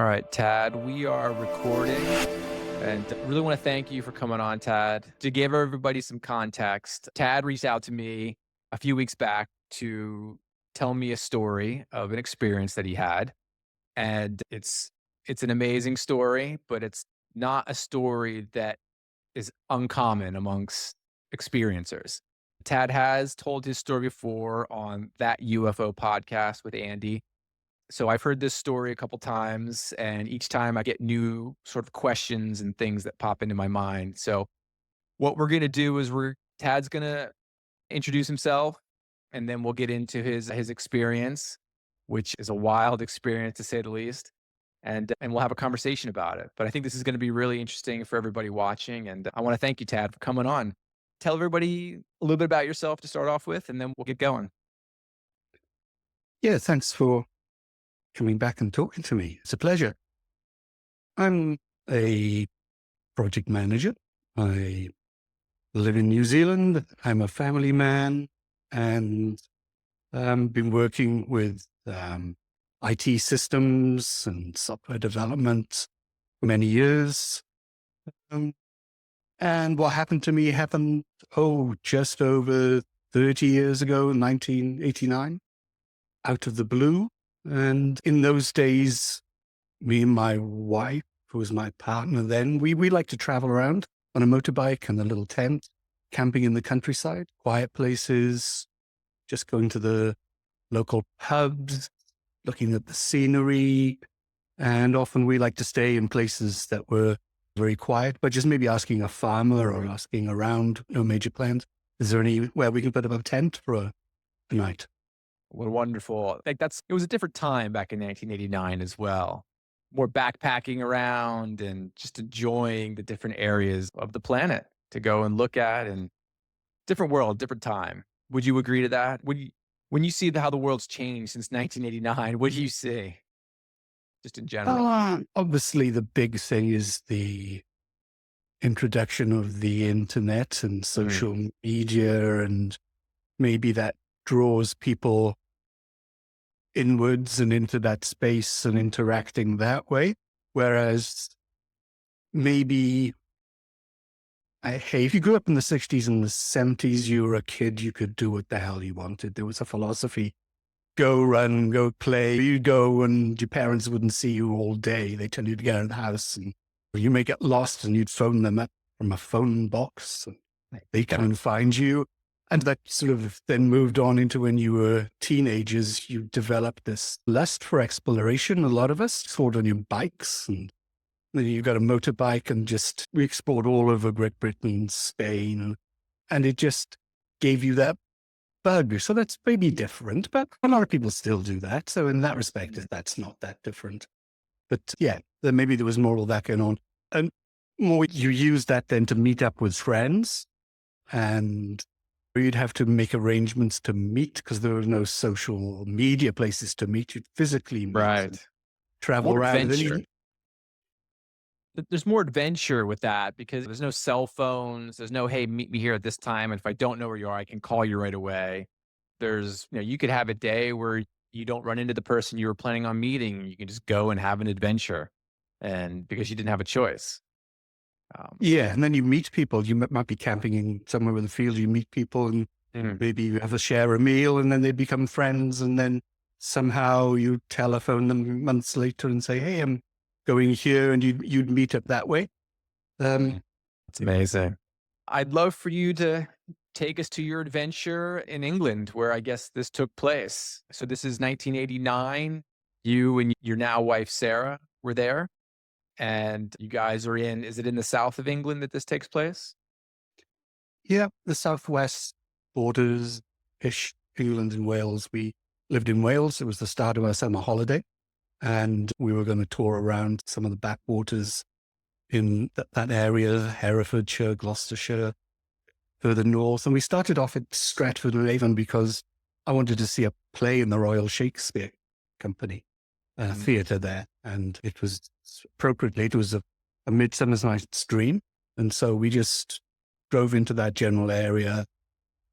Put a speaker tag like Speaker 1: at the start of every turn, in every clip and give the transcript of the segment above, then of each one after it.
Speaker 1: All right, Tad, we are recording and really want to thank you for coming on, Tad. To give everybody some context, Tad reached out to me a few weeks back to tell me a story of an experience that he had. And it's an amazing story, but it's not a story that is uncommon amongst experiencers. Tad has told his story before on that UFO podcast with Andy. So I've heard this story a couple times, and each time I get new sort of questions and things that pop into my mind. So what we're gonna do is Tad's gonna introduce himself, and then we'll get into his experience, which is a wild experience to say the least, and we'll have a conversation about it. But I think this is gonna be really interesting for everybody watching, and I want to thank you, Tad, for coming on. Tell everybody a little bit about yourself to start off with, and then we'll get going.
Speaker 2: Yeah, thanks for coming back and talking to me. It's a pleasure. I'm a project manager. I live in New Zealand. I'm a family man and been working with IT systems and software development for many years. Um, and what happened to me happened, just over 30 years ago, 1989, out of the blue. And in those days, me and my wife, who was my partner then, we like to travel around on a motorbike and a little tent, camping in the countryside, quiet places, just going to the local pubs, looking at the scenery. And often we like to stay in places that were very quiet, but just maybe asking a farmer or asking around, no major plans. Is there anywhere we can put up a tent for a night?
Speaker 1: What wonderful. Like it was a different time back in 1989 as well. More backpacking around and just enjoying the different areas of the planet to go and look at, and different world, different time. Would you agree to that? When you see how the world's changed since 1989, what do you see just in general?
Speaker 2: Obviously, the big thing is the introduction of the internet and social media, and maybe that draws people inwards and into that space and interacting that way. Whereas maybe, hey, if you grew up in the 60s and the 70s, you were a kid, you could do what the hell you wanted. There was a philosophy, go run, go play. You go and your parents wouldn't see you all day. They tell you to get out of the house and you may get lost and you'd phone them up from a phone box. And they come and find you. And that sort of then moved on into when you were teenagers, you developed this lust for exploration. A lot of us toured on your bikes, and then you got a motorbike, and we explored all over Great Britain, Spain, and it just gave you that bug. So that's maybe different, but a lot of people still do that. So in that respect, that's not that different. But yeah, then maybe there was more of that going on. And more you use that then to meet up with friends, and you'd have to make arrangements to meet because there were no social media places to meet. You'd physically meet,
Speaker 1: Right.
Speaker 2: travel
Speaker 1: More
Speaker 2: around.
Speaker 1: adventure. There's more adventure with that because there's no cell phones. There's no, hey, meet me here at this time. And if I don't know where you are, I can call you right away. You could have a day where you don't run into the person you were planning on meeting. You can just go and have an adventure, and because you didn't have a choice.
Speaker 2: Yeah, and then you meet people. You might be camping in somewhere in the field. You meet people, and maybe you have share a meal, and then they become friends. And then somehow you telephone them months later and say, "Hey, I'm going here," and you'd meet up that way.
Speaker 1: It's amazing. I'd love for you to take us to your adventure in England, where I guess this took place. So this is 1989. You and your now wife Sarah were there. And you guys are is it in the south of England that this takes place?
Speaker 2: Yeah, the southwest borders-ish, England and Wales. We lived in Wales. It was the start of our summer holiday, and we were going to tour around some of the backwaters in that area, Herefordshire, Gloucestershire, further north. And we started off at Stratford-on-Avon because I wanted to see a play in the Royal Shakespeare Company theatre there. And it was a Midsummer's Night's Dream. And so we just drove into that general area,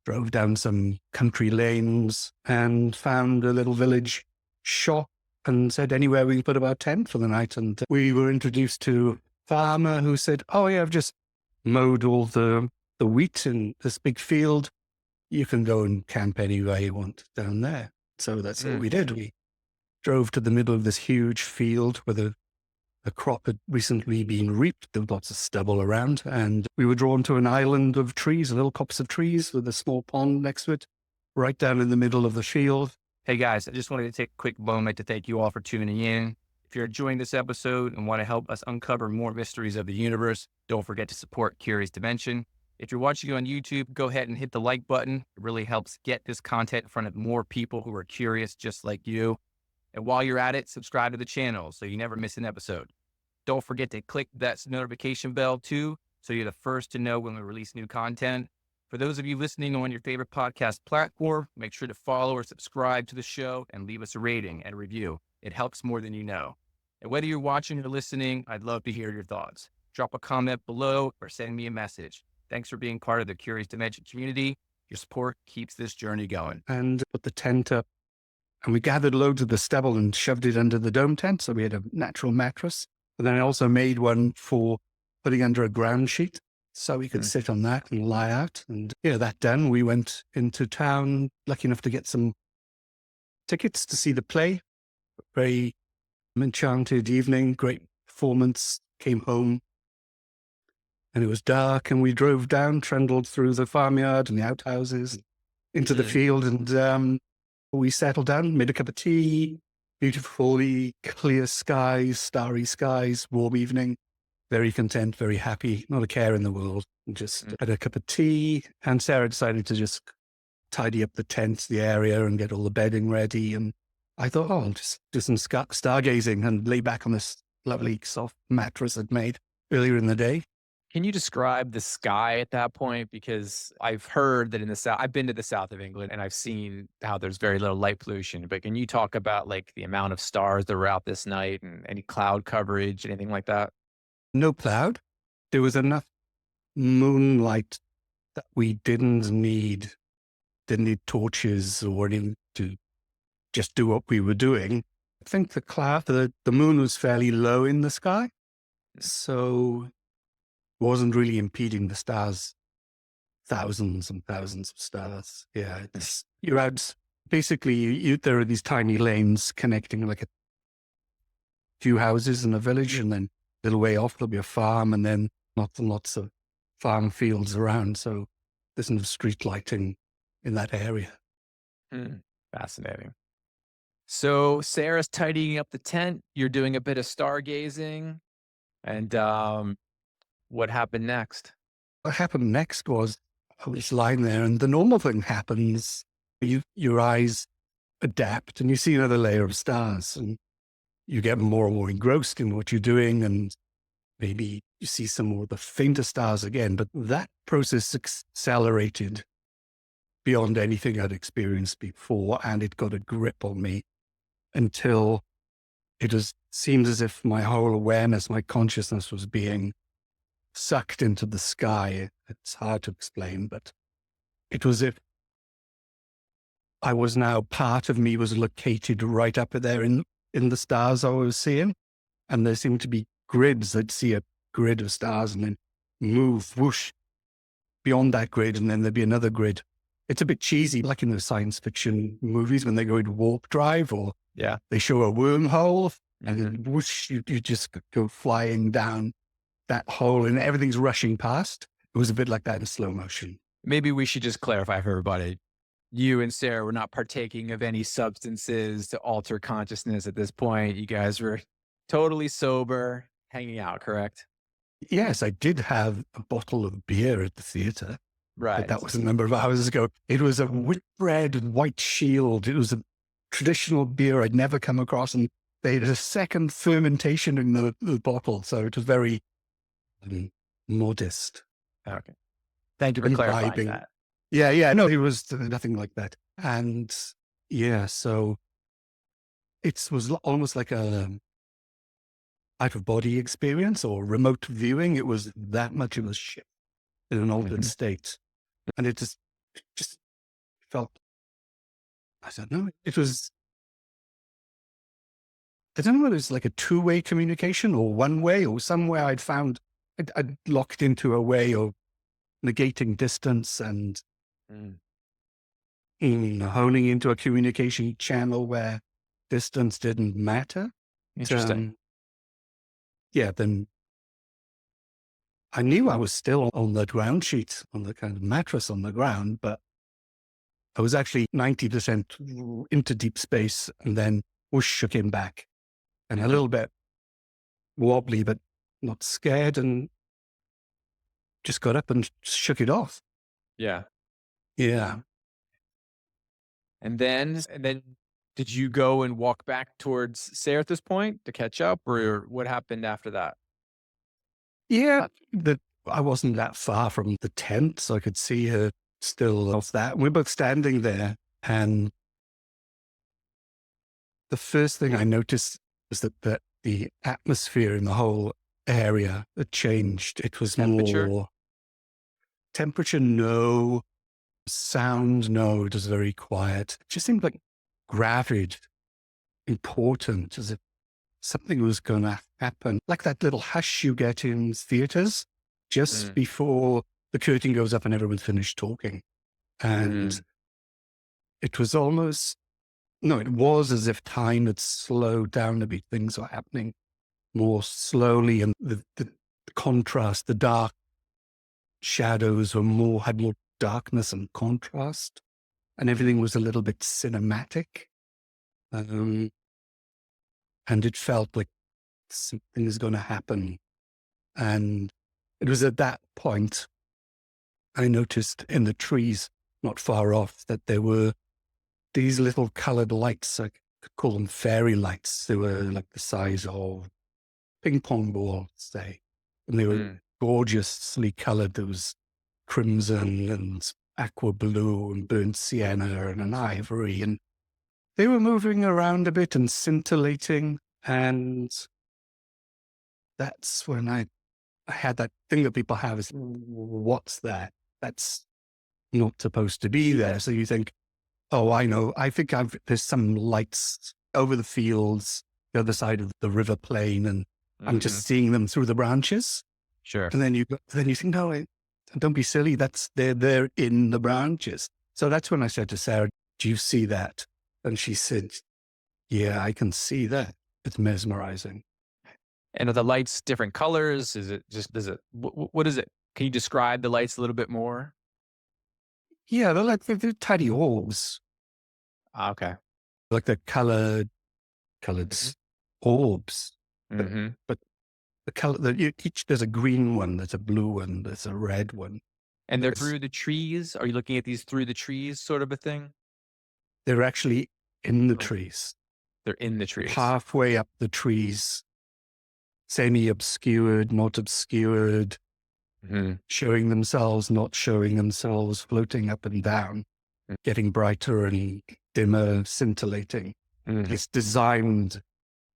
Speaker 2: drove down some country lanes, and found a little village shop and said anywhere we can put our tent for the night. And we were introduced to a farmer who said, "Oh yeah, I've just mowed all the wheat in this big field. You can go and camp anywhere you want down there." So that's what
Speaker 1: Mm.
Speaker 2: we did. We drove to the middle of this huge field where the crop had recently been reaped. There was lots of stubble around, and we were drawn to an island of trees, a little copse of trees with a small pond next to it, right down in the middle of the field.
Speaker 3: Hey guys, I just wanted to take a quick moment to thank you all for tuning in. If you're enjoying this episode and want to help us uncover more mysteries of the universe, don't forget to support Curious Dimension. If you're watching on YouTube, go ahead and hit the like button. It really helps get this content in front of more people who are curious just like you. And while you're at it, subscribe to the channel so you never miss an episode. Don't forget to click that notification bell too, so you're the first to know when we release new content. For those of you listening on your favorite podcast platform, make sure to follow or subscribe to the show and leave us a rating and review. It helps more than you know. And whether you're watching or listening, I'd love to hear your thoughts. Drop a comment below or send me a message. Thanks for being part of the Curious Dimension community. Your support keeps this journey going.
Speaker 2: And put the tent up, and we gathered loads of the stubble and shoved it under the dome tent. So we had a natural mattress. But then I also made one for putting under a ground sheet, so we could sit on that and lie out. And that done, we went into town, lucky enough to get some tickets to see the play. Very enchanted evening, great performance. Came home, and it was dark, and we drove down, trundled through the farmyard and the outhouses into the field, and we settled down, made a cup of tea, beautifully clear skies, starry skies, warm evening. Very content, very happy, not a care in the world. Just had a cup of tea, and Sarah decided to just tidy up the tent, the area, and get all the bedding ready. And I thought, I'll just do some stargazing and lay back on this lovely soft mattress I'd made earlier in the day.
Speaker 1: Can you describe the sky at that point? Because I've heard that in the South, I've been to the south of England and I've seen how there's very little light pollution. But can you talk about like the amount of stars that were out this night and any cloud coverage, anything like that?
Speaker 2: No cloud. There was enough moonlight that we didn't need torches or anything to just do what we were doing. I think the moon was fairly low in the sky, so wasn't really impeding the stars. Thousands and thousands of stars. Yeah, you're out. Basically, there are these tiny lanes connecting like a few houses in a village, and then a little way off there'll be a farm, and then lots and lots of farm fields around. So there's no street lighting in that area.
Speaker 1: Fascinating. So Sarah's tidying up the tent. You're doing a bit of stargazing. And what happened next?
Speaker 2: What happened next was I was lying there, and the normal thing happens. Your eyes adapt, and you see another layer of stars, and you get more and more engrossed in what you're doing, and maybe you see some more of the fainter stars again. But that process accelerated beyond anything I'd experienced before, and it got a grip on me until it seemed as if my whole awareness, my consciousness was being sucked into the sky. It's hard to explain, but it was as if I was now, part of me was located right up there in the stars I was seeing. And there seemed to be grids. I'd see a grid of stars and then move whoosh beyond that grid. And then there'd be another grid. It's a bit cheesy, like in the science fiction movies when they go into warp drive, or they show a wormhole and then whoosh, you just go flying down that hole and everything's rushing past. It was a bit like that in slow motion.
Speaker 1: Maybe we should just clarify for everybody. You and Sarah were not partaking of any substances to alter consciousness at this point. You guys were totally sober, hanging out, correct?
Speaker 2: Yes, I did have a bottle of beer at the theater.
Speaker 1: Right.
Speaker 2: But that was a number of hours ago. It was a Whitbread and White Shield. It was a traditional beer I'd never come across, and they had a second fermentation in the bottle. So it was very modest.
Speaker 1: Okay. Thank you for clarifying that.
Speaker 2: Yeah. No, it was nothing like that. And so it was almost like a out of body experience or remote viewing. It was that much of a shift in an altered state. And it just felt, I don't know, it was I don't know whether it's like a two-way communication or one way, or somewhere I'd found I'd locked into a way of negating distance and
Speaker 1: Mm,
Speaker 2: honing into a communication channel where distance didn't matter.
Speaker 1: interesting.
Speaker 2: Um, yeah, then I knew I was still on the ground sheet, on the kind of mattress on the ground, but I was actually 90% into deep space, and then whoosh, came back and a
Speaker 1: Mhm.
Speaker 2: little bit wobbly, but not scared, and just got up and shook it off.
Speaker 1: Yeah.
Speaker 2: Yeah.
Speaker 1: And then did you go and walk back towards Sarah at this point to catch up, or what happened after that?
Speaker 2: Yeah. That I wasn't that far from the tent, so I could see her still off that. We're both standing there. And the first thing I noticed was that the atmosphere in the whole area had changed. It was
Speaker 1: Temperature?
Speaker 2: more temperature, no. Sound, no. It was very quiet. It just seemed like gravid, important, as if something was going to happen, like that little hush you get in theaters just
Speaker 1: Mm,
Speaker 2: before the curtain goes up and everyone's finished talking. And
Speaker 1: mm,
Speaker 2: it was almost, no, it was as if time had slowed down a bit. Things were happening more slowly, and the contrast, the dark shadows had more darkness and contrast, and everything was a little bit cinematic. Um, and it felt like something is going to happen. And it was at that point I noticed in the trees not far off that there were these little colored lights. I could call them fairy lights. They were like the size of ping pong balls, say. And they were
Speaker 1: mm.
Speaker 2: gorgeously colored. There was crimson and aqua blue and burnt sienna and an ivory. And they were moving around a bit and scintillating. And that's when I had that thing that people have is, what's that? That's not supposed to be there. So you think, oh, I know. I think there's some lights over the fields, the other side of the river plain, and I'm just
Speaker 1: Mhm.
Speaker 2: seeing them through the branches.
Speaker 1: Sure.
Speaker 2: And then you think, no, don't be silly. They're in the branches. So that's when I said to Sarah, do you see that? And she said, yeah, I can see that. It's mesmerizing.
Speaker 1: And are the lights different colors? Is it just does it what is it? Can you describe the lights a little bit more?
Speaker 2: Yeah, they're tiny orbs,
Speaker 1: Ah, okay.
Speaker 2: like the colored
Speaker 1: Mhm.
Speaker 2: orbs. But,
Speaker 1: Mhm.
Speaker 2: but the color, each, there's a green one, there's a blue one, there's a red one.
Speaker 1: And they're
Speaker 2: There's,
Speaker 1: through the trees? Are you looking at these through the trees sort of a thing?
Speaker 2: they're actually in the trees,
Speaker 1: They're in the trees.
Speaker 2: halfway up the trees, semi-obscured, not obscured,
Speaker 1: Mhm.
Speaker 2: showing themselves, not showing themselves, floating up and down, getting brighter and dimmer, scintillating.
Speaker 1: Mhm.
Speaker 2: It's designed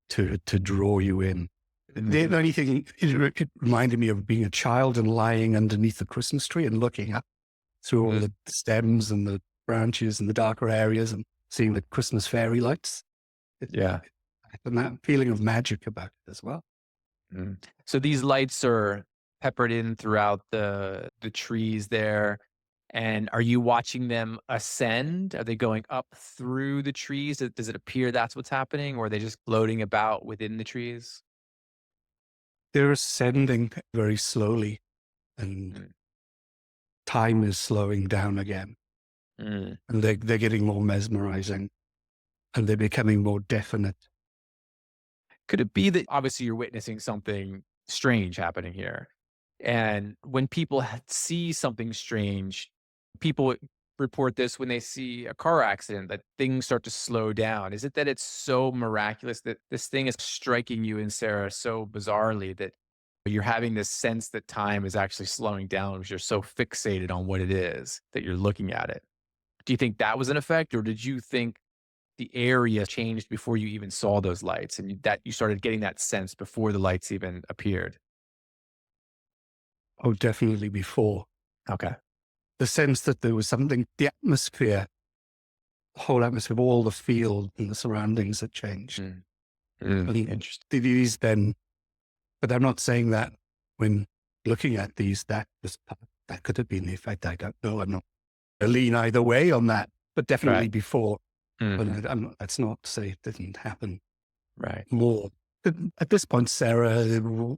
Speaker 2: to draw you in. The
Speaker 1: Mhm.
Speaker 2: only thing, it reminded me of being a child and lying underneath the Christmas tree and looking up through all
Speaker 1: Mhm.
Speaker 2: the stems and the branches and the darker areas and seeing the Christmas fairy lights.
Speaker 1: Yeah.
Speaker 2: And that feeling of magic about it as well.
Speaker 1: Mm. So these lights are peppered in throughout the trees there. And are you watching them ascend? Are they going up through the trees? Does it appear that's what's happening, or are they just floating about within the trees?
Speaker 2: They're ascending very slowly, and
Speaker 1: Mm.
Speaker 2: time is slowing down again.
Speaker 1: Mm.
Speaker 2: And they're getting more mesmerizing, and they're becoming more definite.
Speaker 1: Could it be that obviously you're witnessing something strange happening here? And when people see something strange, people report this when they see a car accident, that things start to slow down. Is it that it's so miraculous that this thing is striking you and Sarah so bizarrely that you're having this sense that time is actually slowing down because you're so fixated on what it is that you're looking at it? Do you think that was an effect, or did you think the area changed before you even saw those lights and that you started getting that sense before the lights even appeared?
Speaker 2: Oh, definitely before.
Speaker 1: Okay.
Speaker 2: The sense that there was something, the atmosphere, the whole atmosphere of all the field and the surroundings had changed.
Speaker 1: Mm.
Speaker 2: And
Speaker 1: Interesting.
Speaker 2: these then, but I'm not saying that when looking at these, that could have been the effect. I don't know. I'm not a lean either way on that, but definitely
Speaker 1: Right.
Speaker 2: before. But
Speaker 1: Mhm.
Speaker 2: that's not to say it didn't happen
Speaker 1: Right.
Speaker 2: more. But at this point, Sarah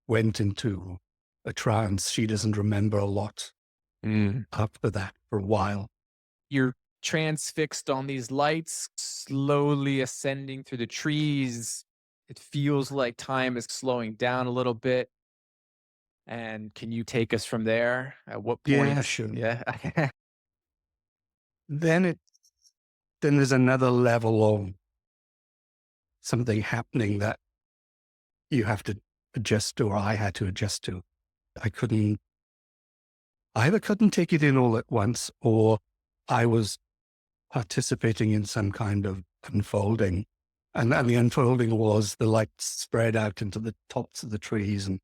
Speaker 2: went into a trance. She doesn't remember a lot
Speaker 1: Mm.
Speaker 2: after that for a while.
Speaker 1: You're transfixed on these lights, slowly ascending through the trees. It feels like time is slowing down a little bit. And can you take us from there? At what
Speaker 2: Yeah,
Speaker 1: point?
Speaker 2: sure.
Speaker 1: Yeah.
Speaker 2: Then then there's another level of something happening that you have to adjust to, or I had to adjust to. I couldn't, I either couldn't take it in all at once, or I was participating in some kind of unfolding. And the unfolding was the lights spread out into the tops of the trees, and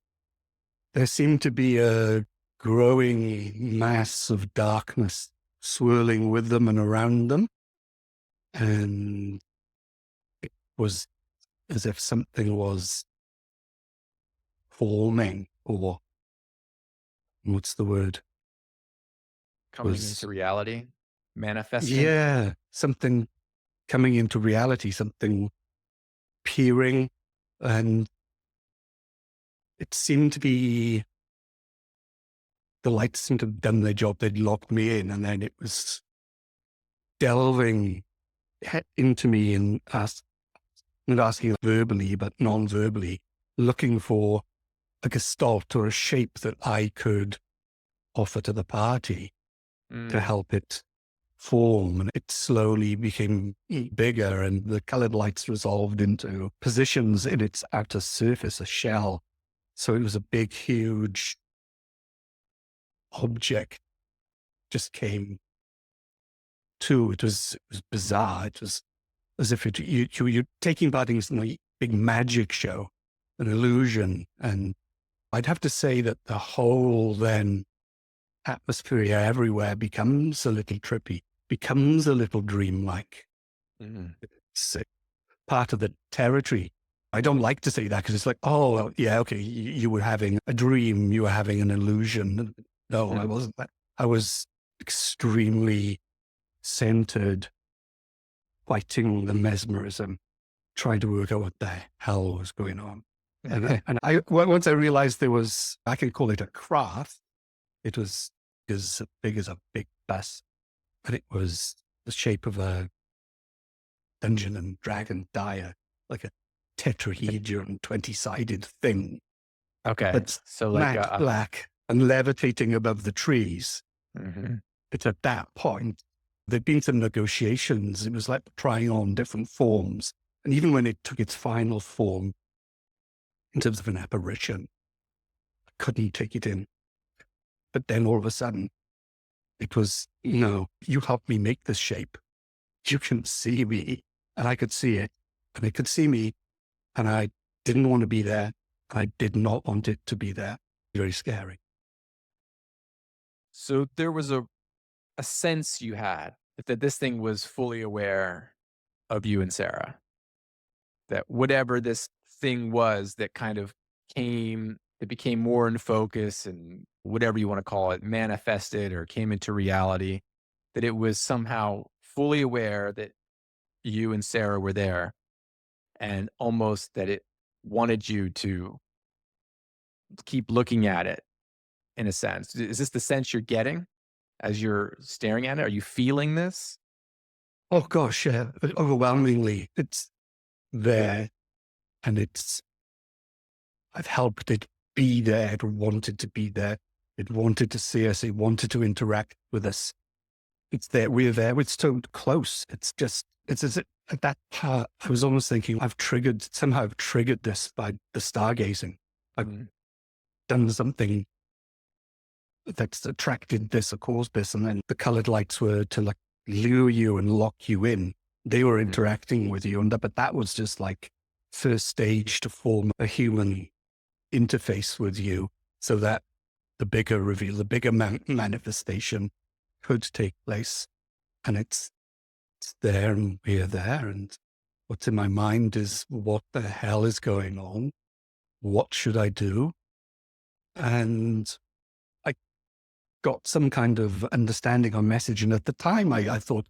Speaker 2: there seemed to be a growing mass of darkness swirling with them and around them. And it was as if something was forming, or what's the word?
Speaker 1: Coming
Speaker 2: Was,
Speaker 1: into reality, manifesting.
Speaker 2: yeah, something coming into reality, something peering. And it seemed to be, the lights seemed to have done their job. They'd locked me in, and then it was delving into me and not asking verbally, but non-verbally, looking for a gestalt or a shape that I could offer to the party to
Speaker 1: Mm.
Speaker 2: help it form. And it slowly became bigger, and the colored lights resolved into positions in its outer surface, a shell. So it was a big, huge object just came to. It was bizarre. It was as if you're taking part in some big magic show, an illusion. And I'd have to say that the whole then atmosphere everywhere becomes a little trippy, becomes a little dreamlike.
Speaker 1: Mm.
Speaker 2: It's part of the territory. I don't like to say that, because it's like, oh, well, yeah, okay, you were having a dream, you were having an illusion. No, I
Speaker 1: Mm.
Speaker 2: wasn't. I was extremely centered, fighting the mesmerism, trying to work out what the hell was going on. And once I realized I can call it a craft. It was as big as a big bus, and it was the shape of a Dungeon and Dragon dire, like a tetrahedron, 20-sided thing
Speaker 1: Okay.
Speaker 2: that's
Speaker 1: So like
Speaker 2: matte black and levitating above the trees.
Speaker 1: mhm.
Speaker 2: It's at that point, there'd been some negotiations. It was like trying on different forms. And even when it took its final form, in terms of an apparition, I couldn't take it in. But then all of a sudden, it was, no, you helped me make this shape. You can see me. And I could see it. And it could see me. And I didn't want to be there. I did not want it to be there. Very scary.
Speaker 1: So there was a sense you had that this thing was fully aware of you and Sarah. That whatever this thing was that kind of that became more in focus and whatever you want to call it, manifested or came into reality, that it was somehow fully aware that you and Sarah were there and almost that it wanted you to keep looking at it in a sense. Is this the sense you're getting as you're staring at it? Are you feeling this?
Speaker 2: Oh gosh, yeah. Overwhelmingly, it's there, and I've helped it be there. It wanted to be there. It wanted to see us. It wanted to interact with us. It's there. We're there. It's so close. It's as if at that part, I was almost thinking somehow I've triggered this by the stargazing. I've
Speaker 1: Mm,
Speaker 2: done something that's attracted this or caused this. And then the colored lights were to like lure you and lock you in. They were
Speaker 1: mm,
Speaker 2: interacting with you. But that was just like first stage to form a human interface with you, so that the bigger reveal, the bigger manifestation could take place. And it's there, and we're there. And what's in my mind is, what the hell is going on? What should I do? And I got some kind of understanding or message. And at the time, I thought,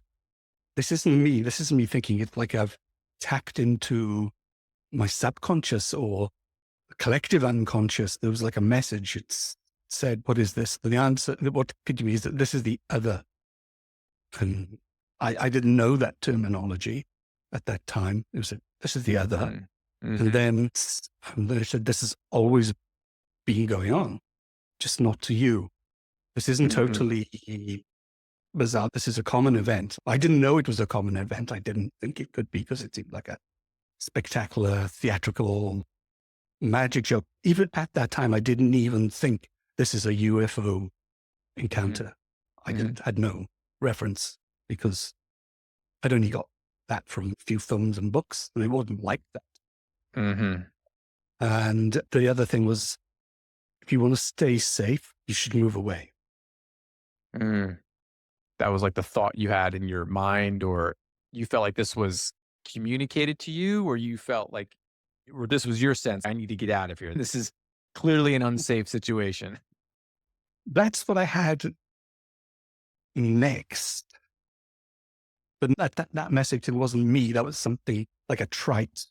Speaker 2: this isn't me. This isn't me thinking. It's like I've tapped into my subconscious or collective unconscious. There was like a message. It said, what is this? The answer, what could you mean, is that this is the other. And I didn't know that terminology at that time. It was, this is the other.
Speaker 1: Mm-hmm.
Speaker 2: And then they said, this has always been going on, just not to you. This isn't totally bizarre. This is a common event. I didn't know it was a common event. I didn't think it could be, because it seemed like a spectacular, theatrical magic show. Even at that time, I didn't even think this is a UFO encounter. I had no reference, because I'd only got that from a few films and books, and it wasn't like that. And the other thing was, if you want to stay safe, you should move away.
Speaker 1: That was like the thought you had in your mind, or you felt like this was communicated to you, or you felt like, or this was your sense, I need to get out of here. This is clearly an unsafe situation.
Speaker 2: That's what I had next. But that message, it wasn't me. That was something like a trite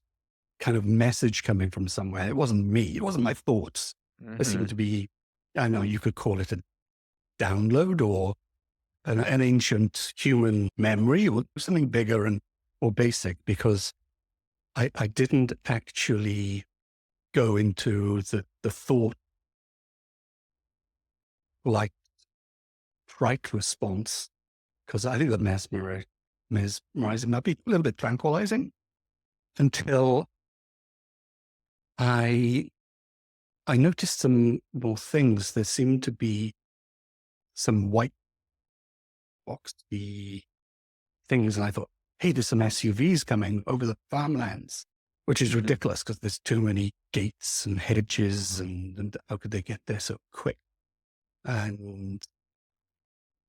Speaker 2: kind of message coming from somewhere. It wasn't me. It wasn't my thoughts. It seemed to be, I know you could call it a download, or an ancient human memory, or something bigger and more basic, because I didn't actually go into the thought like trite response, because I think that mesmerizing might be a little bit tranquilizing, until I noticed some more things. There seemed to be some white boxy things, and I thought, hey, there's some SUVs coming over the farmlands, which is ridiculous, because there's too many gates and hedges, and how could they get there so quick? And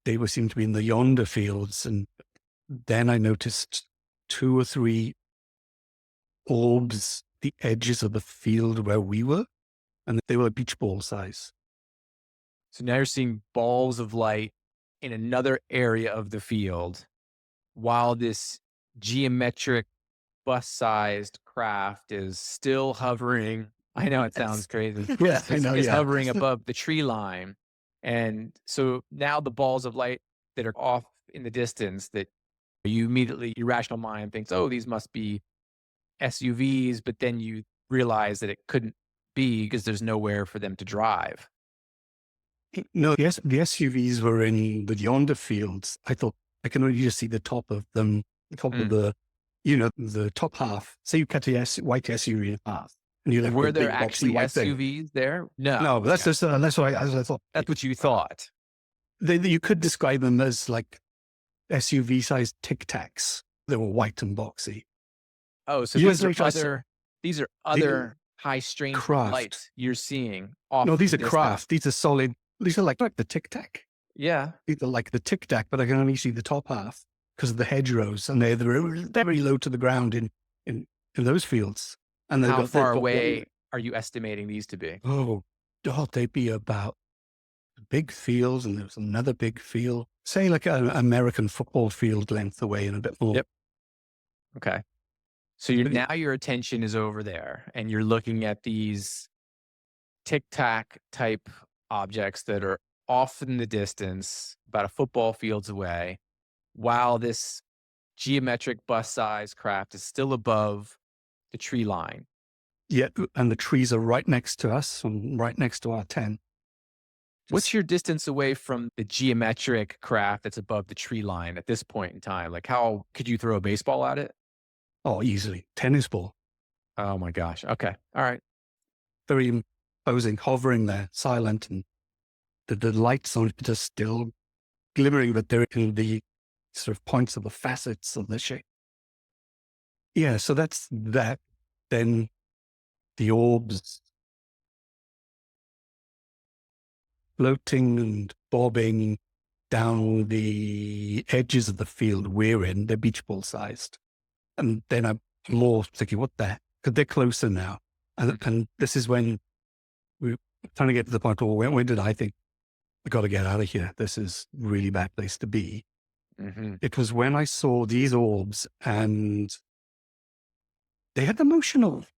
Speaker 2: they seemed to be in the yonder fields. And then I noticed 2 or 3 orbs, the edges of the field where we were, and they were beach ball size.
Speaker 1: So now you're seeing balls of light in another area of the field, while this geometric bus-sized craft is still hovering. I know it sounds crazy.
Speaker 2: Yeah, I know.
Speaker 1: It's
Speaker 2: Yeah,
Speaker 1: hovering above the tree line. And so now the balls of light that are off in the distance, that you immediately, your rational mind thinks, oh, these must be SUVs. But then you realize that it couldn't be, because there's nowhere for them to drive.
Speaker 2: no, yes, the SUVs were in the yonder fields. I thought I can only just see the top of them, the top of the, the top half. Say you cut a white SUV in half, and you left
Speaker 1: Were
Speaker 2: with
Speaker 1: there
Speaker 2: big
Speaker 1: actually
Speaker 2: boxy white thing.
Speaker 1: SUVs there? No.
Speaker 2: No, but that's just that's what I thought.
Speaker 1: That's what you thought.
Speaker 2: You could describe them as like SUV-sized Tic Tacs. They were white and boxy.
Speaker 1: Oh, so
Speaker 2: Yes,
Speaker 1: these are other high strange
Speaker 2: craft.
Speaker 1: lights you're seeing off.
Speaker 2: No, these are
Speaker 1: distance.
Speaker 2: craft. These are solid. These are like the Tic Tac.
Speaker 1: Yeah.
Speaker 2: These are like the Tic Tac, but I can only see the top half because of the hedgerows, and they're very low to the ground in those fields. And
Speaker 1: how far away are you estimating these to be?
Speaker 2: Oh, God, they'd be about big fields, and there's another big field, say like an American football field length away, and a bit more.
Speaker 1: Yep. Okay. So now your attention is over there, and you're looking at these Tic Tac type objects that are off in the distance, about a football field's away, while this geometric bus-sized craft is still above the tree line.
Speaker 2: Yeah, and the trees are right next to us, and right next to our tent.
Speaker 1: What's your distance away from the geometric craft that's above the tree line at this point in time? Like, how could you throw a baseball at it?
Speaker 2: Oh, easily. Tennis ball.
Speaker 1: Oh my gosh. Okay. All right.
Speaker 2: Very imposing, hovering there, silent, and the lights on it are still glimmering, but they're in the sort of points of the facets of the shape. Yeah, so that's that. Then the orbs floating and bobbing down the edges of the field we're in, they're beach ball sized. And then I'm more thinking, what the heck? Because they're closer now. And this is when we're trying to get to the point where when did I think, I got to get out of here? This is a really bad place to be.
Speaker 1: Mm-hmm.
Speaker 2: It was when I saw these orbs and they had the motion of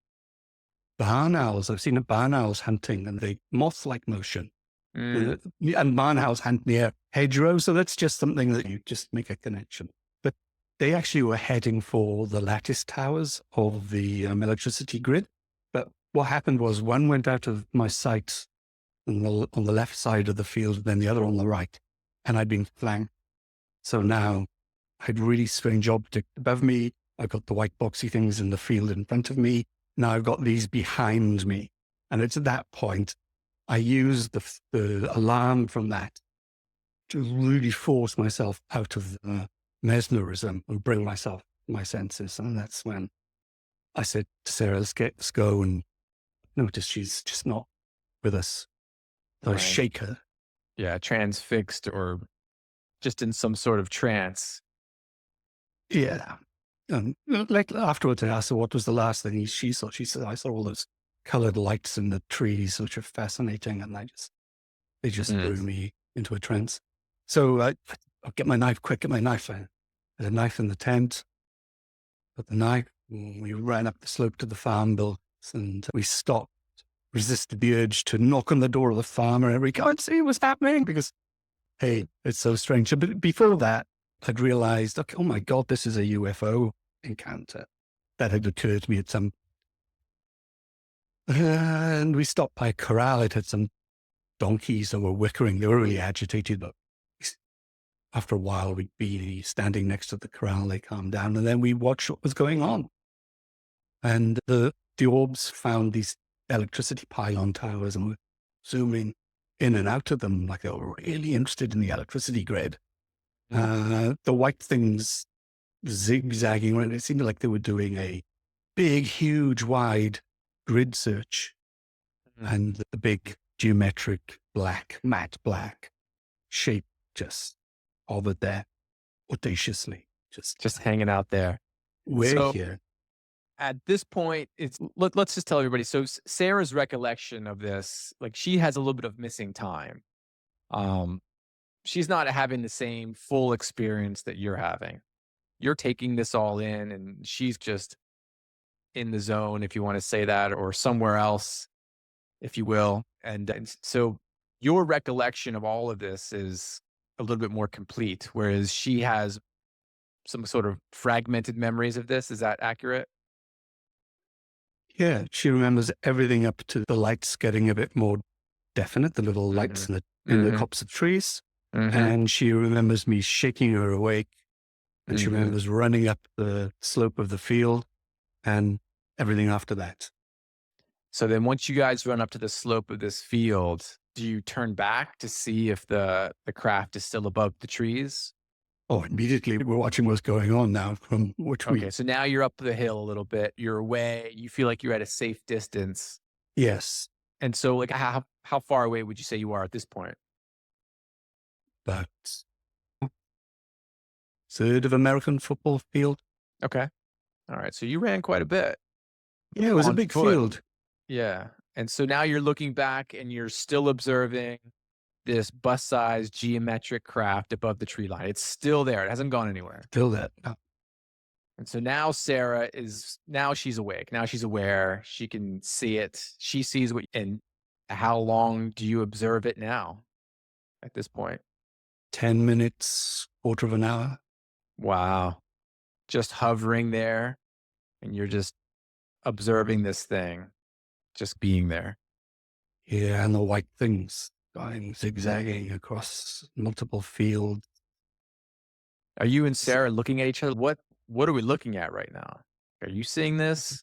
Speaker 2: barn owls. I've seen a barn owls hunting and they moth-like motion.
Speaker 1: Mm.
Speaker 2: And barn owls hunt near hedgerows. So that's just something that you just make a connection. But they actually were heading for the lattice towers of the electricity grid. But what happened was one went out of my sight on the left side of the field, and then the other on the right. And I'd been flanked. So now I had really strange object above me. I've got the white boxy things in the field in front of me. Now I've got these behind me. And it's at that point I used the alarm from that to really force myself out of the mesmerism and bring myself my senses. And that's when I said to Sarah, let's go, and notice she's just not with us. So I
Speaker 1: Right.
Speaker 2: shake her.
Speaker 1: Yeah, transfixed or just in some sort of trance.
Speaker 2: Yeah. Like afterwards, I asked her what was the last thing she saw. She said, I saw all those colored lights in the trees, which are fascinating. And they just
Speaker 1: Mm.
Speaker 2: threw me into a trance. So I'll get my knife, quick, get my knife. I had a knife in the tent, put the knife, and we ran up the slope to the farm buildings, and we stopped, resisted the urge to knock on the door of the farmer and we can't see what's happening because, hey, it's so strange. But before that, I'd realized, okay, oh my God, this is a UFO encounter that had occurred to me at some. And we stopped by a corral. It had some donkeys that were whickering. They were really agitated, but after a while, we'd be standing next to the corral. They calmed down, and then we watched what was going on. And the orbs found these electricity pylon towers and were zooming in and out of them like they were really interested in the electricity grid. The white things zigzagging around. It seemed like they were doing a big, huge, wide grid search. And the big geometric black, matte black shape just hovered there audaciously.
Speaker 1: Just hanging out there.
Speaker 2: We're
Speaker 1: So
Speaker 2: here.
Speaker 1: at this point, let's just tell everybody. So Sarah's recollection of this, like she has a little bit of missing time. Um, she's not having the same full experience that you're having. You're taking this all in, and she's just in the zone, if you want to say that, or somewhere else, if you will. And so your recollection of all of this is a little bit more complete, whereas she has some sort of fragmented memories of this. Is that accurate?
Speaker 2: Yeah, she remembers everything up to the lights getting a bit more definite, the little lights
Speaker 1: Mhm.
Speaker 2: in the
Speaker 1: Mhm.
Speaker 2: tops of trees.
Speaker 1: Mhm.
Speaker 2: And she remembers me shaking her awake. And she
Speaker 1: Mhm.
Speaker 2: remembers running up the slope of the field and everything after that.
Speaker 1: So then once you guys run up to the slope of this field, do you turn back to see if the craft is still above the trees?
Speaker 2: Oh, immediately we're watching what's going on now from which
Speaker 1: Okay,
Speaker 2: we,
Speaker 1: so now you're up the hill a little bit. You're away. You feel like you're at a safe distance.
Speaker 2: yes,
Speaker 1: And so like how far away would you say you are at this point?
Speaker 2: about third of American football field.
Speaker 1: Okay. All right. So you ran quite a bit
Speaker 2: Yeah, it was a
Speaker 1: on
Speaker 2: big
Speaker 1: foot.
Speaker 2: field.
Speaker 1: Yeah. And so now you're looking back and you're still observing this bus-sized geometric craft above the tree line. It's still there. It hasn't gone anywhere.
Speaker 2: Still that.
Speaker 1: And so now now she's awake. Now she's aware. She can see it. She sees and how long do you observe it now at this point?
Speaker 2: 10 minutes, quarter of an hour.
Speaker 1: Wow. Just hovering there and you're just observing this thing, just being there.
Speaker 2: Yeah, and the white things going zigzagging across multiple fields.
Speaker 1: Are you and Sarah looking at each other? What are we looking at right now? Are you seeing this?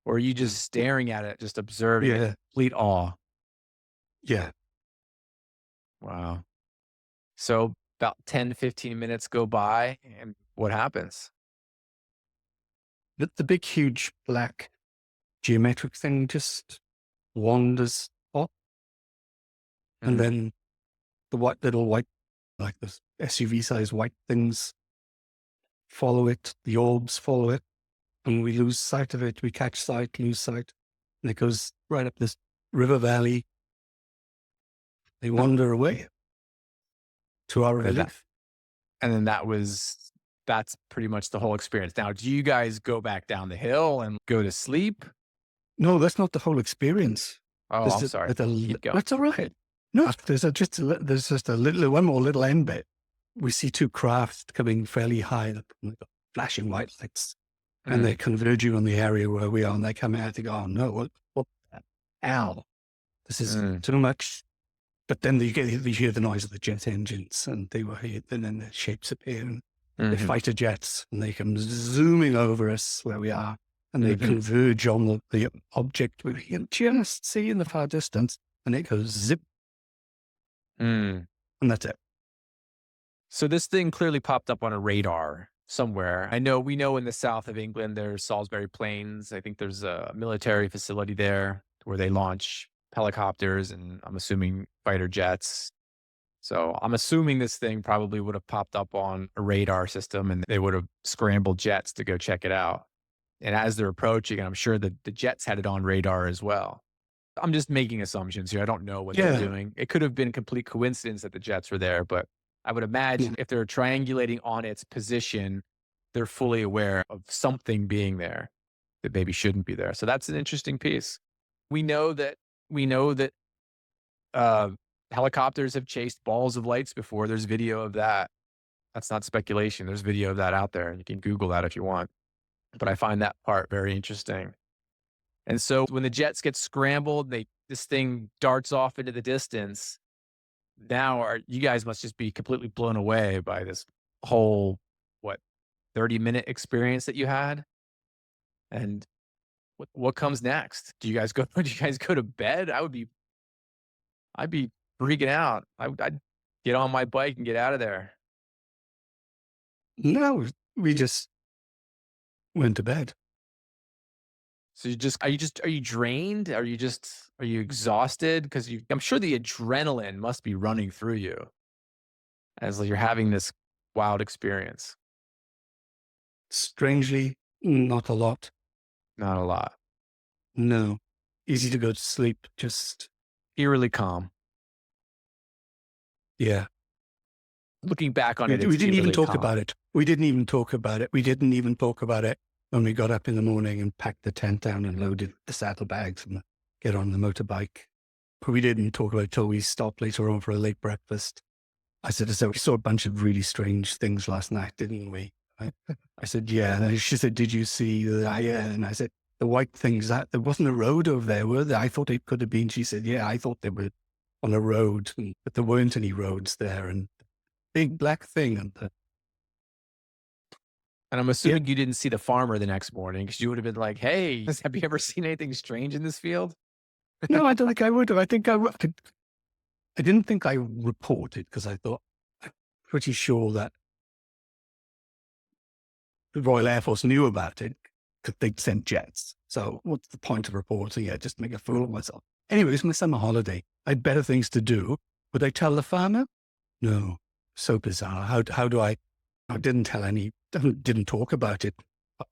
Speaker 1: Or are you just staring at it, just observing it,
Speaker 2: Yeah,
Speaker 1: complete awe?
Speaker 2: yeah.
Speaker 1: Wow. So about 10 to 15 minutes go by and what happens?
Speaker 2: The big, huge black geometric thing just wanders off. And
Speaker 1: Mhm.
Speaker 2: then the little white, like the SUV size white things follow it. The orbs follow it. and we lose sight of it. We catch sight, lose sight, and it goes right up this river valley. They wander away to our
Speaker 1: And that,
Speaker 2: relief.
Speaker 1: and then that's pretty much the whole experience. Now, do you guys go back down the hill and go to sleep?
Speaker 2: No, that's not the whole experience.
Speaker 1: Oh, I'm sorry. Keep going.
Speaker 2: That's all right. No, there's just a little, one more little end bit. We see two craft coming fairly high up, and they've got flashing white lights, and they're converging on the area where we are, and they come out. They go, "Oh no, what the hell? This is too much." But then you hear the noise of the jet engines, and they were here, and then the shapes appear, and they're fighter jets, and they come zooming over us where we are, and they converge on the object we can just see in the far distance, and it goes zip,
Speaker 1: Mm.
Speaker 2: and that's it.
Speaker 1: So this thing clearly popped up on a radar somewhere. We know in the south of England, there's Salisbury Plains. I think there's a military facility there where they launch helicopters and I'm assuming fighter jets. So I'm assuming this thing probably would have popped up on a radar system and they would have scrambled jets to go check it out. And as they're approaching, I'm sure that the jets had it on radar as well. I'm just making assumptions here. I don't know what they're doing. It could have been complete coincidence that the jets were there, but I would imagine if they're triangulating on its position, they're fully aware of something being there that maybe shouldn't be there. So that's an interesting piece. We know that uh, helicopters have chased balls of lights before. There's video of that. That's not speculation. There's video of that out there. You can Google that if you want. But I find that part very interesting. And so when the jets get scrambled, this thing darts off into the distance. Now you guys must just be completely blown away by this whole 30-minute experience that you had. And what comes next? Do you guys go to bed? I'd be freaking out. I'd get on my bike and get out of there.
Speaker 2: No, we just went to bed.
Speaker 1: So are you drained? Are you exhausted? Because I'm sure the adrenaline must be running through you as you're having this wild experience.
Speaker 2: Strangely, not a lot.
Speaker 1: Not a lot.
Speaker 2: No. Easy to go to sleep. Just
Speaker 1: Eerily calm.
Speaker 2: Yeah.
Speaker 1: Looking back on it,
Speaker 2: We
Speaker 1: it's
Speaker 2: didn't even
Speaker 1: eerily
Speaker 2: talk
Speaker 1: calm.
Speaker 2: about it. We didn't even talk about it. We didn't even talk about it when we got up in the morning and packed the tent down and loaded the saddlebags and get on the motorbike. But we didn't talk about it till we stopped later on for a late breakfast. I said, "So we saw a bunch of really strange things last night, didn't we?" I said, "Yeah." And she said, "Did you see that?" Yeah. And I said, "The white things, that there wasn't a road over there, were there? I thought it could have been." She said, "Yeah, I thought they were on a road, but there weren't any roads there. And big black thing." And
Speaker 1: I'm assuming you didn't see the farmer the next morning because you would have been like, "Hey, have you ever seen anything strange in this field?"
Speaker 2: no, I don't think I would have. I think I didn't think I reported because I thought I'm pretty sure that the Royal Air Force knew about it because they'd sent jets. So what's the point of reporting it? Just make a fool of myself. Anyway, it's my summer holiday. I had better things to do. Would I tell the farmer? No. So bizarre. How do I didn't tell any, didn't talk about it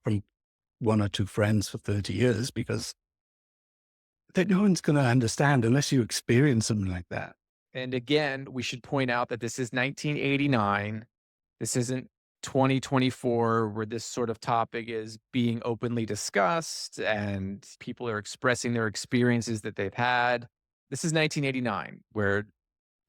Speaker 2: from one or two friends for 30 years because no one's going to understand unless you experience something like that.
Speaker 1: And again, we should point out that this is 1989. This isn't 2024 where this sort of topic is being openly discussed and people are expressing their experiences that they've had. This is 1989 where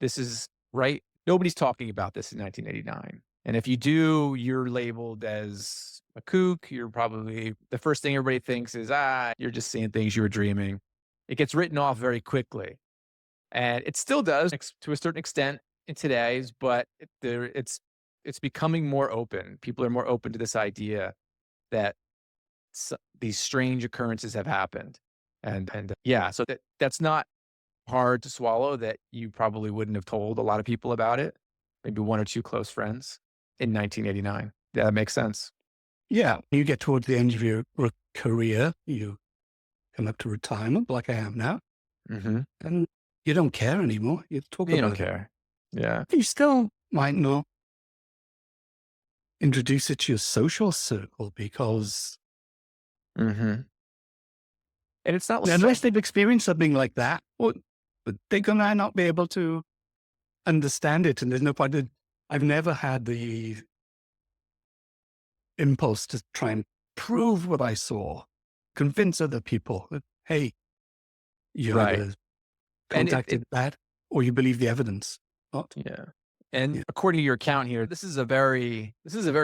Speaker 1: this is right. Nobody's talking about this in 1989. And if you do, you're labeled as a kook. You're probably the first thing everybody thinks is, you're just seeing things you were dreaming. It gets written off very quickly. And it still does to a certain extent in today's, but it's becoming more open. People are more open to this idea that these strange occurrences have happened. And yeah, so that's not hard to swallow that you probably wouldn't have told a lot of people about it. Maybe one or two close friends in 1989. Yeah, that makes sense.
Speaker 2: Yeah. You get towards the end of your career, you come up to retirement like I am now, and you don't care anymore. You talk about it.
Speaker 1: You don't care. Yeah.
Speaker 2: You still might not introduce it to your social circle because
Speaker 1: Mm-hmm. And it's not like
Speaker 2: Unless they've experienced something like that, well, but they're going to not be able to understand it. And there's no point in, I've never had the impulse to try and prove what I saw, convince other people that, hey, you
Speaker 1: right.
Speaker 2: either
Speaker 1: And it
Speaker 2: contacted that or you believe the evidence. Not,
Speaker 1: yeah. And
Speaker 2: yeah.
Speaker 1: according to your account here, this is a very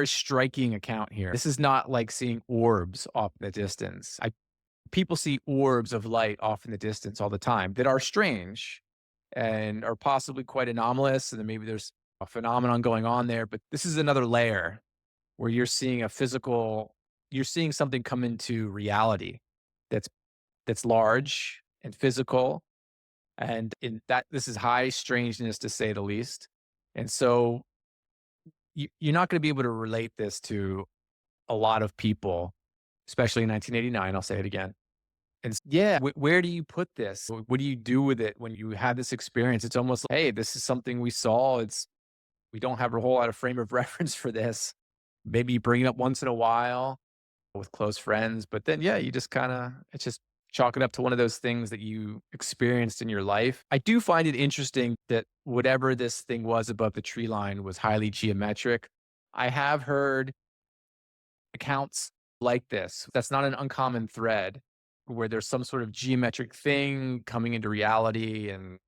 Speaker 1: striking account here. This is not like seeing orbs off in the distance. People see orbs of light off in the distance all the time that are strange and are possibly quite anomalous. And then maybe there's a phenomenon going on there. But this is another layer where you're seeing something come into reality that's large and physical. And in that, this is high strangeness to say the least. And so you're not going to be able to relate this to a lot of people, especially in 1989. I'll say it again. And yeah, where do you put this? What do you do with it when you have this experience? It's almost like, hey, this is something we saw. We don't have a whole lot of frame of reference for this. Maybe you bring it up once in a while with close friends, but then yeah, you just kind of it's just chalk it up to one of those things that you experienced in your life. I do find it interesting that whatever this thing was above the tree line was highly geometric. I have heard accounts like this. That's not an uncommon thread where there's some sort of geometric thing coming into reality and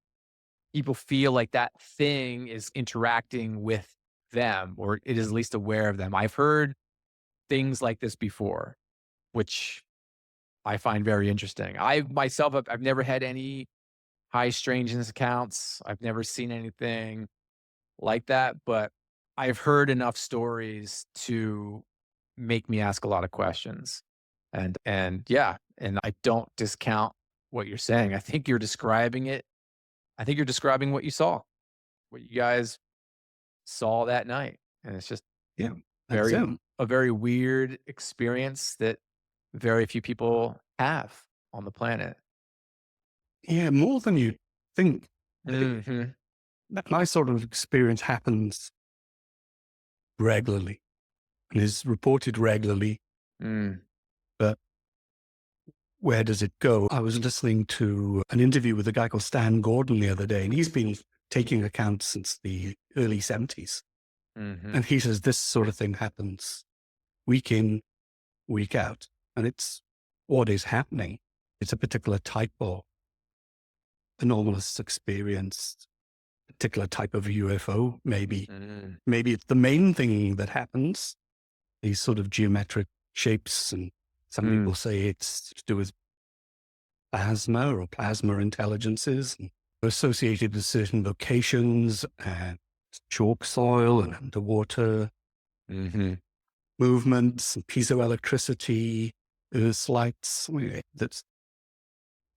Speaker 1: people feel like that thing is interacting with them or it is at least aware of them. I've heard things like this before, which I find very interesting. I myself, I've never had any high strangeness accounts. I've never seen anything like that, but I've heard enough stories to make me ask a lot of questions. And yeah, and I don't discount what you're saying. I think you're describing it. I think you're describing what you saw, what you guys saw that night. And it's just
Speaker 2: Yeah. That's
Speaker 1: very
Speaker 2: it.
Speaker 1: a very weird experience that very few people have on the planet.
Speaker 2: Yeah. More than you think.
Speaker 1: Mhm.
Speaker 2: That my sort of experience happens regularly and is reported regularly,
Speaker 1: Mm.
Speaker 2: but where does it go? I was listening to an interview with a guy called Stan Gordon the other day, and he's been taking accounts since the early 70s.
Speaker 1: Mhm.
Speaker 2: And he says this sort of thing happens week in, week out. And it's what is happening. It's a particular type of anomalous experience, particular type of UFO, maybe.
Speaker 1: Mm.
Speaker 2: Maybe it's the main thing that happens, these sort of geometric shapes. And some
Speaker 1: Mm.
Speaker 2: people say it's to do with plasma or plasma intelligences and associated with certain locations and chalk soil and underwater
Speaker 1: Mhm.
Speaker 2: movements and piezoelectricity, earth lights. That's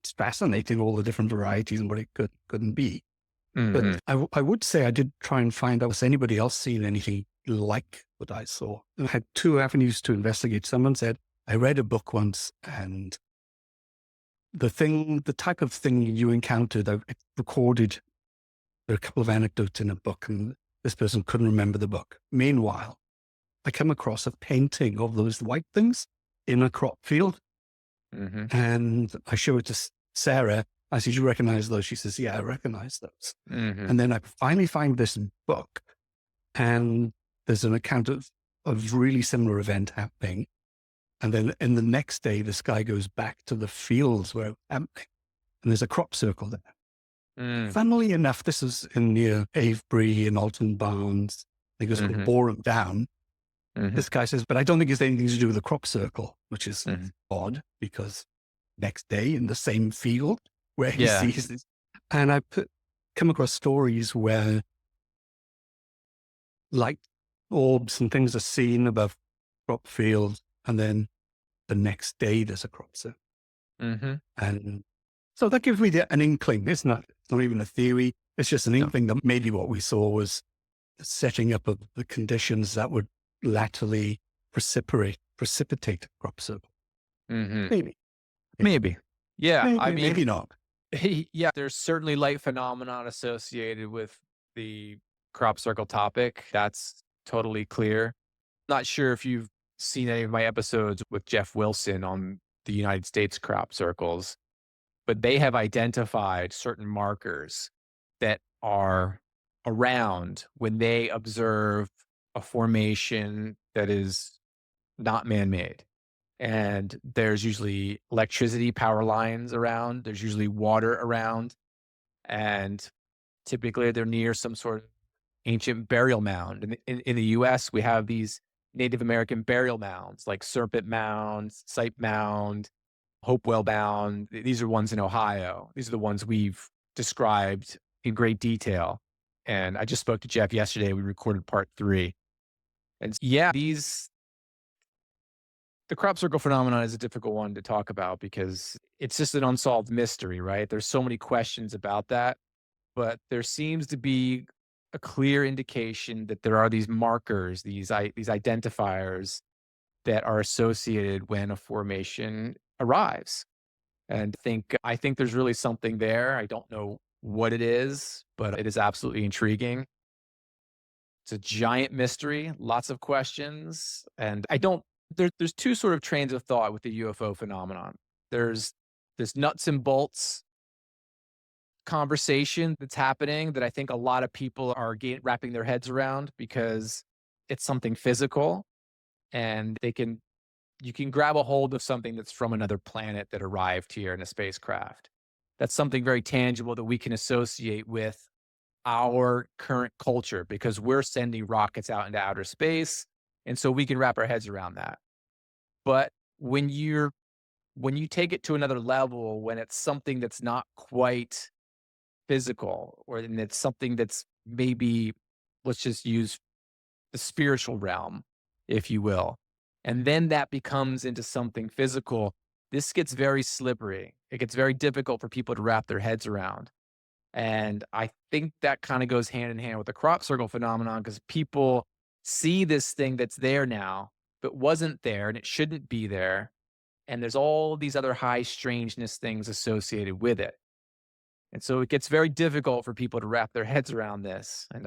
Speaker 2: it's fascinating, all the different varieties and what it couldn't be. But
Speaker 1: Mhm.
Speaker 2: I would say I did try and find out, has anybody else seen anything like what I saw? And I had two avenues to investigate. Someone said, I read a book once and the type of thing you encountered, I recorded. There are a couple of anecdotes in a book and this person couldn't remember the book. Meanwhile, I come across a painting of those white things in a crop field.
Speaker 1: Mhm.
Speaker 2: And I show it to Sarah. I said, you recognize those? She says, yeah, I recognize those.
Speaker 1: Mhm.
Speaker 2: And then I finally find this book and there's an account of a really similar event happening. And then in the next day, this guy goes back to the fields where it was happening and there's a crop circle there.
Speaker 1: Mm.
Speaker 2: Funnily enough, this is in near Avebury and Alton Barnes. They go sort of
Speaker 1: Mhm.
Speaker 2: bore him down.
Speaker 1: Mhm.
Speaker 2: This guy says, but I don't think it's anything to do with the crop circle, which is
Speaker 1: Mhm.
Speaker 2: odd because next day in the same field where he
Speaker 1: Yeah.
Speaker 2: sees this. And come across stories where light orbs and things are seen above crop fields. And then the next day there's a crop circle.
Speaker 1: Mhm.
Speaker 2: And so that gives me an inkling. It's not even a theory. It's just an
Speaker 1: No.
Speaker 2: inkling that maybe what we saw was the setting up of the conditions that would latterly precipitate a crop circle.
Speaker 1: Mhm.
Speaker 2: Maybe,
Speaker 1: Maybe. Yeah, I
Speaker 2: maybe
Speaker 1: mean,
Speaker 2: not.
Speaker 1: yeah, there's certainly light phenomenon associated with the crop circle topic. That's totally clear. Not sure if you've seen any of my episodes with Jeff Wilson on the United States crop circles, but they have identified certain markers that are around when they observe a formation that is not man-made. And there's usually electricity power lines around, there's usually water around, and typically they're near some sort of ancient burial mound. In the US, we have these Native American burial mounds like Serpent Mound, Sipe Mound, Hopewell Mound. These are ones in Ohio. These are the ones we've described in great detail. And I just spoke to Jeff yesterday. We recorded part 3. And yeah, the crop circle phenomenon is a difficult one to talk about because it's just an unsolved mystery, right? There's so many questions about that, but there seems to be a clear indication that there are these markers, these identifiers that are associated when a formation arrives. And I think there's really something there. I don't know what it is, but it is absolutely intriguing. It's a giant mystery, lots of questions, and I don't there's 2 sort of trains of thought with the UFO phenomenon. There's this nuts and bolts conversation that's happening that I think a lot of people are wrapping their heads around because it's something physical and you can grab a hold of something that's from another planet that arrived here in a spacecraft. That's something very tangible that we can associate with our current culture because we're sending rockets out into outer space. And so we can wrap our heads around that. But when you take it to another level, when it's something that's not quite physical, or and it's something that's maybe, let's just use the spiritual realm, if you will, and then that becomes into something physical, this gets very slippery. It gets very difficult for people to wrap their heads around. And I think that kind of goes hand in hand with the crop circle phenomenon because people see this thing that's there now, but wasn't there and it shouldn't be there. And there's all these other high strangeness things associated with it. And so it gets very difficult for people to wrap their heads around this. And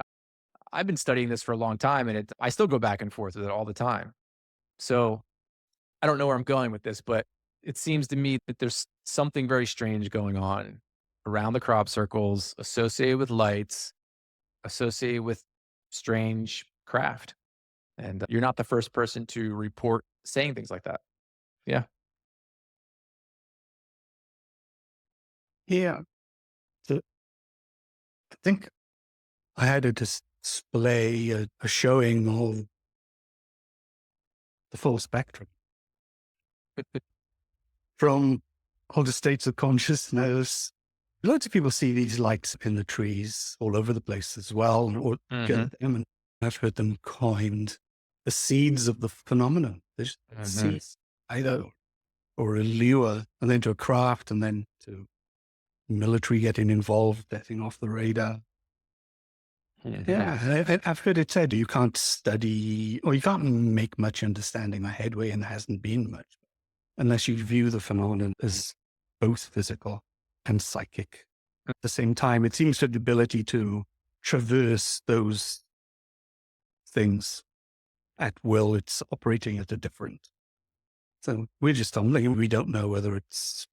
Speaker 1: I've been studying this for a long time and I still go back and forth with it all the time. So I don't know where I'm going with this, but it seems to me that there's something very strange going on around the crop circles associated with lights, associated with strange craft. And you're not the first person to report saying things like that. Yeah.
Speaker 2: Yeah. So I think I had a display, a showing of the full spectrum from all the states of consciousness. Lots of people see these lights in the trees all over the place as well, or
Speaker 1: Hmm.
Speaker 2: get them, and I've heard them coined the seeds of the phenomenon. There's
Speaker 1: Hmm.
Speaker 2: seeds, either or a lure, and then to a craft, and then to military getting involved, getting off the radar.
Speaker 1: Hmm.
Speaker 2: Yeah, I've heard it said you can't study, or you can't make much understanding or headway, and there hasn't been much, unless you view the phenomenon as both physical and psychic. At the same time, it seems to have the ability to traverse those things at will. It's operating at a different. So we're just stumbling, and we don't know whether it's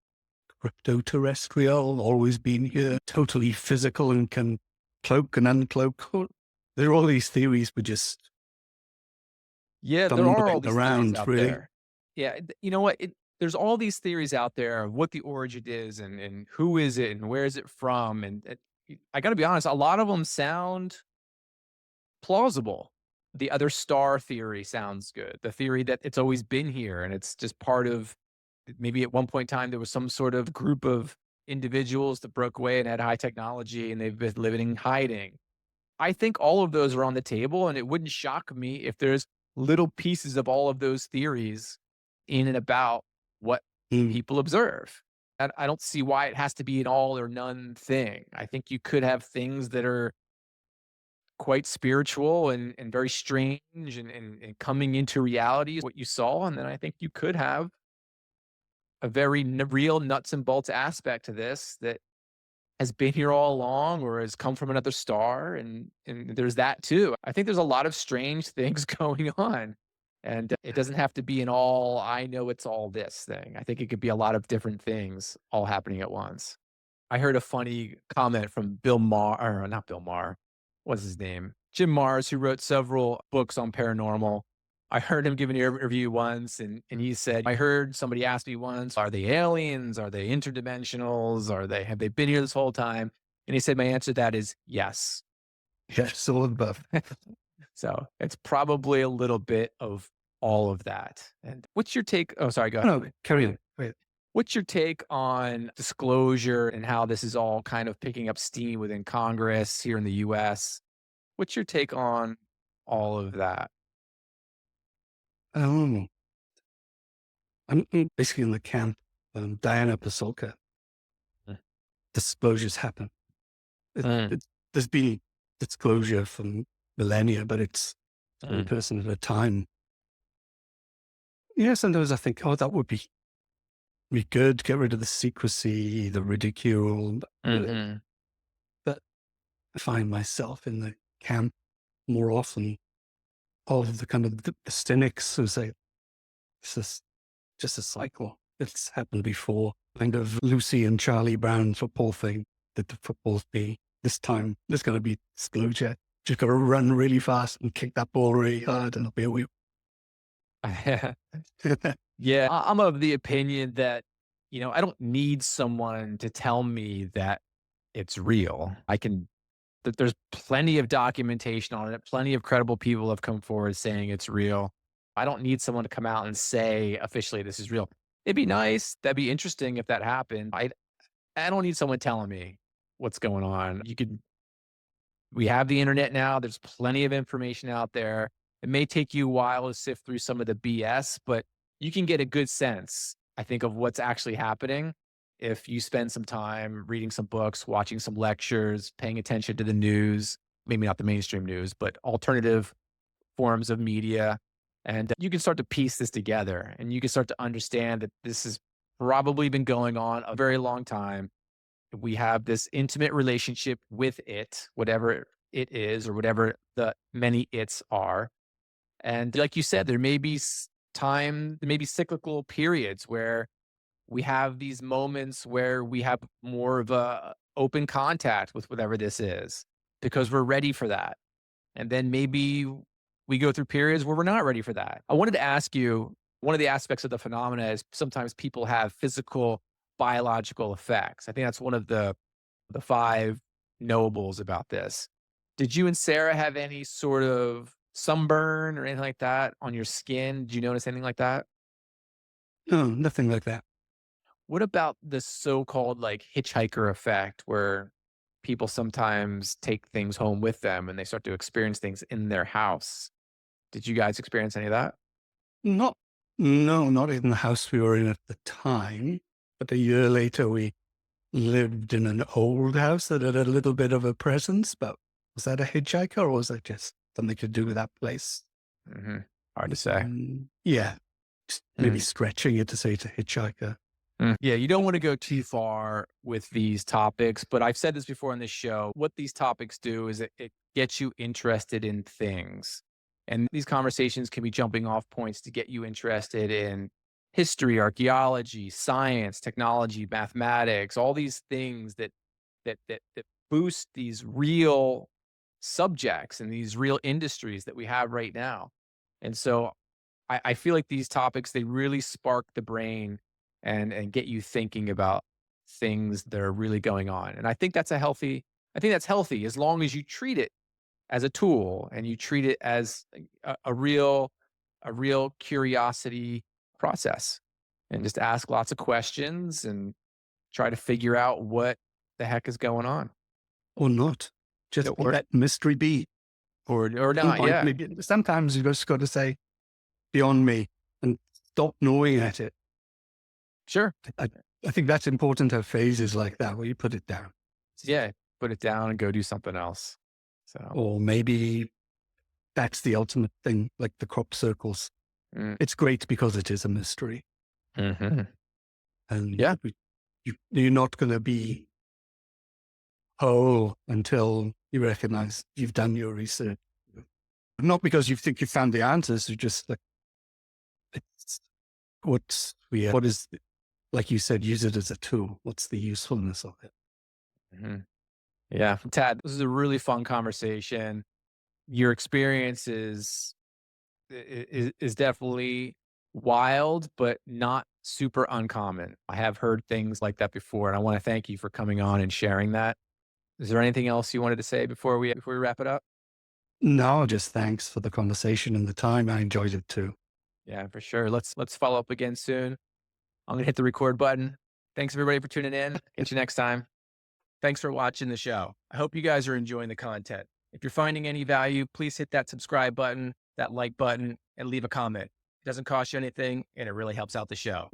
Speaker 2: crypto-terrestrial, always been here, totally physical and can cloak and uncloak. There are all these theories, we're just
Speaker 1: Yeah, there are all
Speaker 2: stumbling
Speaker 1: these theories
Speaker 2: around,
Speaker 1: out
Speaker 2: really.
Speaker 1: there. Yeah, you know what? There's all these theories out there of what the origin is and who is it and where is it from. And I got to be honest, a lot of them sound plausible. The other star theory sounds good. The theory that it's always been here and it's just part of maybe at one point in time there was some sort of group of individuals that broke away and had high technology and they've been living in hiding. I think all of those are on the table, and it wouldn't shock me if there's little pieces of all of those theories in and about what
Speaker 2: Mm.
Speaker 1: people observe. And I don't see why it has to be an all or none thing. I think you could have things that are quite spiritual and very strange and coming into reality, what you saw. And then I think you could have a very real nuts and bolts aspect to this that has been here all along or has come from another star, and there's that too. I think there's a lot of strange things going on. And it doesn't have to be an all, I know it's all this thing. I think it could be a lot of different things all happening at once. I heard a funny comment from Bill Maher, or not Bill Maher, what's his name? Jim Mars, who wrote several books on paranormal. I heard him give an interview once, and he said, I heard somebody ask me once, are they aliens? Are they interdimensionals? Have they been here this whole time? And he said, my answer to that is yes.
Speaker 2: Yes, all above.
Speaker 1: So it's probably a little bit of all of that. And what's your take? Oh, sorry, go ahead.
Speaker 2: No, carry on. Wait.
Speaker 1: What's your take on disclosure and how this is all kind of picking up steam within Congress here in the US? What's your take on all of that?
Speaker 2: Um, I'm basically in the camp. Diana Pasulka.
Speaker 1: Mm.
Speaker 2: Disclosures happen.
Speaker 1: Mm,
Speaker 2: There's been disclosure for millennia, but it's one
Speaker 1: mm,
Speaker 2: person at a time. Yeah, sometimes I think, oh, that would be good. Get rid of the secrecy, the ridicule.
Speaker 1: mhm,
Speaker 2: But I find myself in the camp more often of the kind of the cynics who say, it's just a cycle. It's happened before. Kind of Lucy and Charlie Brown football thing that the football's be. This time, there's going to be disclosure. Just got to run really fast and kick that ball really hard and it'll be a wheel.
Speaker 1: Yeah, I'm of the opinion that, I don't need someone to tell me that it's real. That there's plenty of documentation on it. Plenty of credible people have come forward saying it's real. I don't need someone to come out and say officially this is real. It'd be nice. That'd be interesting if that happened. I don't need someone telling me what's going on. We have the internet now. There's plenty of information out there. It may take you a while to sift through some of the BS, but you can get a good sense, I think, of what's actually happening if you spend some time reading some books, watching some lectures, paying attention to the news, maybe not the mainstream news, but alternative forms of media. And you can start to piece this together and you can start to understand that this has probably been going on a very long time. We have this intimate relationship with it, whatever it is, or whatever the many its are. And like you said, there may be cyclical periods where we have these moments where we have more of a open contact with whatever this is because we're ready for that. And then maybe we go through periods where we're not ready for that. I wanted to ask you, one of the aspects of the phenomena is sometimes people have physical biological effects. I think that's one of the five knowables about this. Did you and Sarah have any sort of sunburn or anything like that on your skin? Did you notice anything like that?
Speaker 2: No, nothing like that.
Speaker 1: What about the so-called like hitchhiker effect where people sometimes take things home with them and they start to experience things in their house? Did you guys experience any of that?
Speaker 2: Not, no, not in the house we were in at the time. But a year later, we lived in an old house that had a little bit of a presence. But was that a hitchhiker or was that just something to do with that place?
Speaker 1: Hmm. Hard to say.
Speaker 2: Yeah, just maybe
Speaker 1: Mm.
Speaker 2: stretching it to say it's a hitchhiker.
Speaker 1: Yeah, you don't want to go too far with these topics, but I've said this before on this show. What these topics do is it gets you interested in things. And these conversations can be jumping off points to get you interested in history, archaeology, science, technology, mathematics, all these things that boost these real subjects and these real industries that we have right now. And so I feel like these topics, they really spark the brain and get you thinking about things that are really going on. And I think that's healthy as long as you treat it as a tool and you treat it as a real curiosity process and just ask lots of questions and try to figure out what the heck is going on.
Speaker 2: Or not. Just
Speaker 1: Or
Speaker 2: let mystery be.
Speaker 1: or
Speaker 2: Don't
Speaker 1: not,
Speaker 2: mind,
Speaker 1: yeah.
Speaker 2: maybe sometimes you just got to say, beyond me and stop gnawing at it.
Speaker 1: Sure.
Speaker 2: I, I think that's important to have phases like that where you put it down.
Speaker 1: Yeah. Put it down and go do something else. So
Speaker 2: Or maybe that's the ultimate thing, like the crop circles.
Speaker 1: mm,
Speaker 2: It's great because it is a mystery.
Speaker 1: mhm.
Speaker 2: And
Speaker 1: Yeah.
Speaker 2: you're not going to be whole until you recognize you've done your research. Not because you think you found the answers, you just like, what is, like you said, use it as a tool. What's the usefulness of it?
Speaker 1: Mhm. Yeah. Tad, this is a really fun conversation. Your experience is definitely wild, but not super uncommon. I have heard things like that before, and I want to thank you for coming on and sharing that. Is there anything else you wanted to say before we wrap it up?
Speaker 2: No, just thanks for the conversation and the time. I enjoyed it too.
Speaker 1: Yeah, for sure. Let's follow up again soon. I'm gonna hit the record button. Thanks everybody for tuning in. Catch you next time. Thanks for watching the show. I hope you guys are enjoying the content. If you're finding any value, please hit that subscribe button, that like button, and leave a comment. It doesn't cost you anything, and it really helps out the show.